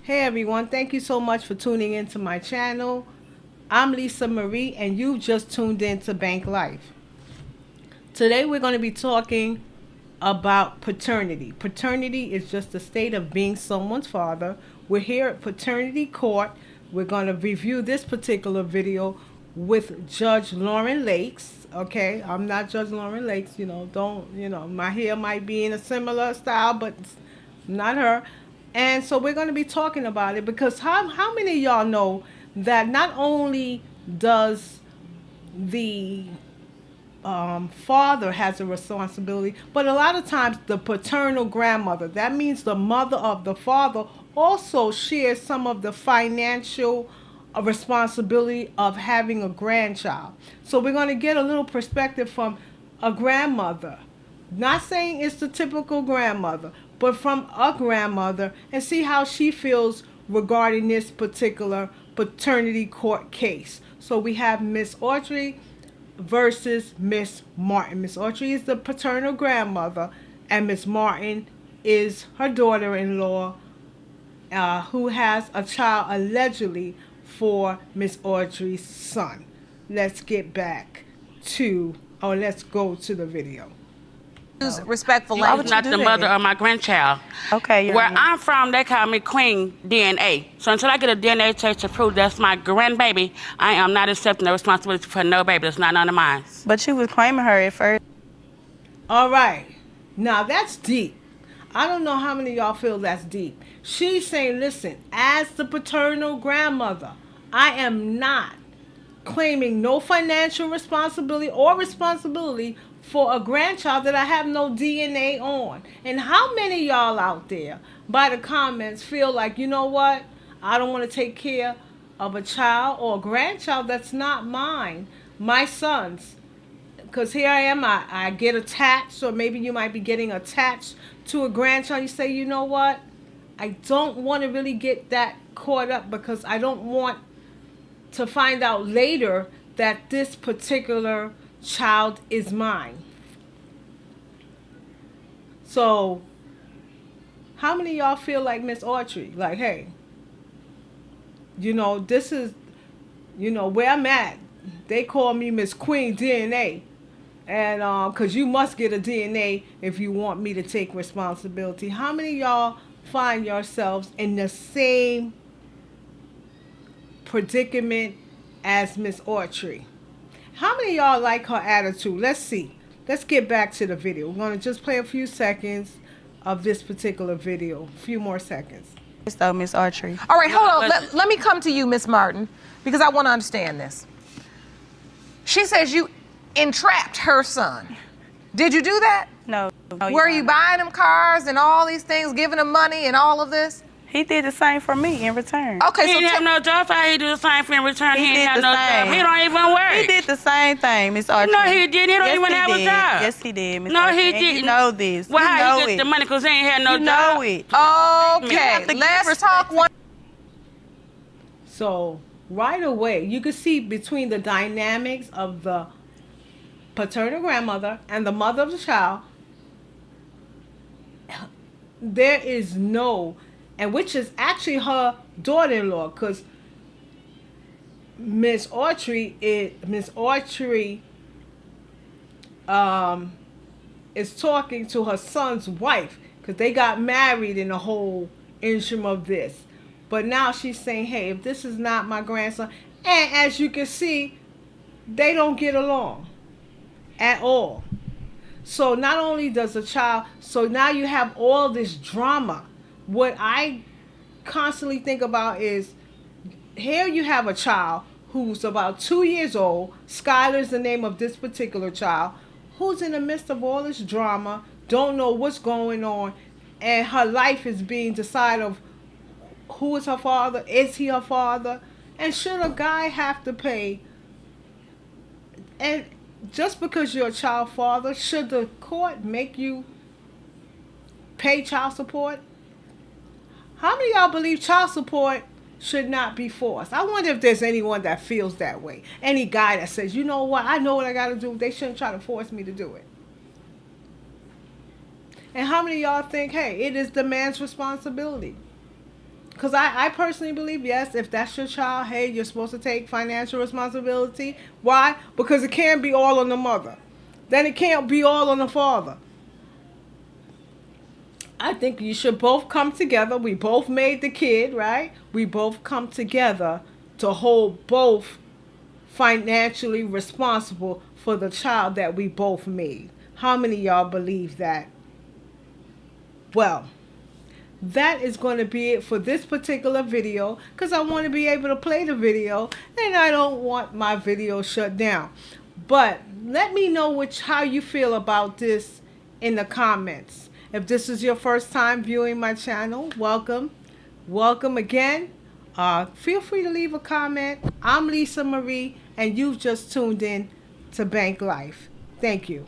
Hey everyone, thank you so much for tuning into my channel. I'm Lisa Marie and you just tuned in to Bank Life. Today we're going to be talking about paternity. Paternity is just the state of being someone's father. We're here at Paternity Court. We're going to review this particular video with Judge Lauren Lakes. Okay, I'm not Judge Lauren Lakes, my hair might be in a similar style, but it's not her. And so we're going to be talking about it because how many of y'all know that not only does the father has a responsibility, but a lot of times the paternal grandmother, that means the mother of the father, also shares some of the financial responsibility of having a grandchild. So we're going to get a little perspective from a grandmother. Not saying it's the typical grandmother, but from a grandmother, and see how she feels regarding this particular paternity court case. So we have Miss Autry versus Miss Martin. Miss Autry is the paternal grandmother, and Miss Martin is her daughter-in-law, who has a child allegedly for Miss Autry's son. Let's get back to, or let's go to the video. Use respectful I language. was not the mother of my grandchild. Okay. Where I'm from, they call me Queen DNA. So until I get a DNA test to prove that's my grandbaby, I am not accepting the responsibility for no baby that's not none of mine. But you was claiming her at first. All right. Now that's deep. I don't know how many of y'all feel that's deep. She's saying, listen, as the paternal grandmother, I am not claiming no financial responsibility or responsibility for a grandchild that I have no DNA on. And how many of y'all out there, by the comments, feel like, you know what? I don't want to take care of a child or a grandchild that's not mine, my son's. Because here I am, I get attached, or maybe you might be getting attached to a grandchild. You say, you know what? I don't want to really get that caught up because I don't want to find out later that this particular child is mine. So, how many of y'all feel like Miss Autry? Like, hey, this is, where I'm at. They call me Miss Queen DNA. And because you must get a DNA if you want me to take responsibility. How many of y'all find yourselves in the same predicament as Miss Autry? How many of y'all like her attitude? Let's see. Let's get back to the video. We're going to just play a few seconds of this particular video. A few more seconds. So, Miss Autry. All right, hold on. Let me come to you, Miss Martin, because I want to understand this. She says you entrapped her son. Did you do that? No. Were you buying him cars and all these things, giving him money and all of this? He did the same for me in return. Okay, He so didn't have no job, so he do the same for in return. He He didn't did have the no job. same. He don't even work. He did the same thing, Miss Autry. No, he didn't. He don't even have a job. Yes, he did, Miss No, Autry. he And didn't. You know this. Well, you how know he get it. the money? Because he ain't had no you job. know it. Okay, to let's talk one. So, right away, you can see between the dynamics of the paternal grandmother and the mother of the child, there is no, and which is actually her daughter-in-law, because Miss Autry is talking to her son's wife because they got married in the whole interim of this. But now she's saying, hey, if this is not my grandson, and as you can see, they don't get along at all. So not only does the child, so now you have all this drama. What I constantly think about is, here you have a child who's about 2 years old. Skylah is the name of this particular child, who's in the midst of all this drama, don't know what's going on, and her life is being decided of who is her father, is he her father, and should a guy have to pay? And just because you're a child father, should the court make you pay child support? How many of y'all believe child support should not be forced? I wonder if there's anyone that feels that way. Any guy that says, you know what, I know what I got to do. They shouldn't try to force me to do it. And how many of y'all think, hey, it is the man's responsibility? Because I personally believe, yes, if that's your child, hey, you're supposed to take financial responsibility. Why? Because it can't be all on the mother. Then it can't be all on the father. I think you should both come together. We both made the kid, right? We both come together to hold both financially responsible for the child that we both made. How many of y'all believe that? Well, that is going to be it for this particular video, because I want to be able to play the video and I don't want my video shut down. But let me know how you feel about this in the comments. If this is your first time viewing my channel, welcome. Welcome again. Feel free to leave a comment. I'm Lisa Marie, and you've just tuned in to Bank Life. Thank you.